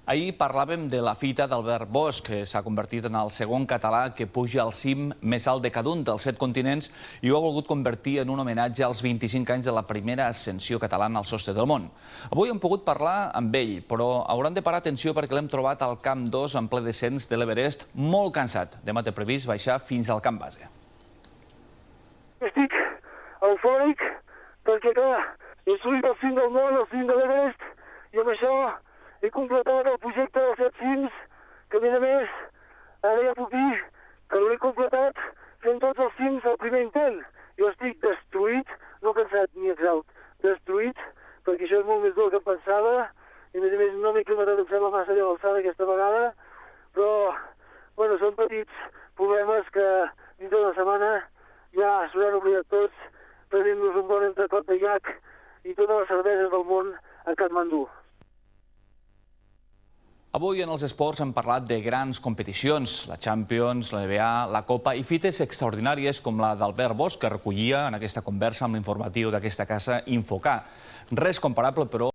Ahir parlàvem de la fita d'Albert Bosch, que s'ha convertit en el segon català que puja al cim més alt de cada un dels 7 continents i ho ha volgut convertir en un homenatge als 25 anys de la primera ascensió catalana al sostre del món. Avui hem pogut parlar amb ell, però hauran de parar atenció perquè l'hem trobat al camp 2 en ple descens de l'Everest, molt cansat. Demà té previst baixar fins al camp base. Estic eufòric perquè, clar, he assolit el cim del món, el cim de l'Everest, i amb això he completat el projecte dels 7 cims, que a més, ara ja puc dir que l'he completat fent tots els cims al primer intent. Jo estic destruït, no cansat ni exhaust, destruït, perquè això és molt més dur que em pensava, i a més no m'he aclimatat, em sembla massa bé l'alçada aquesta vegada, però, bueno, són petits problemes que dintre d'una setmana ja s'hauran oblidat tots, prenent-nos un bon entrecot de llac i totes les cerveses del món a Katmandú. Avui en els esports hem parlat de grans competicions, la Champions, la NBA, la Copa i fites extraordinàries com la d'Albert Bosch, que recollia en aquesta conversa amb l'informatiu d'aquesta casa Infocar. Res comparable, però,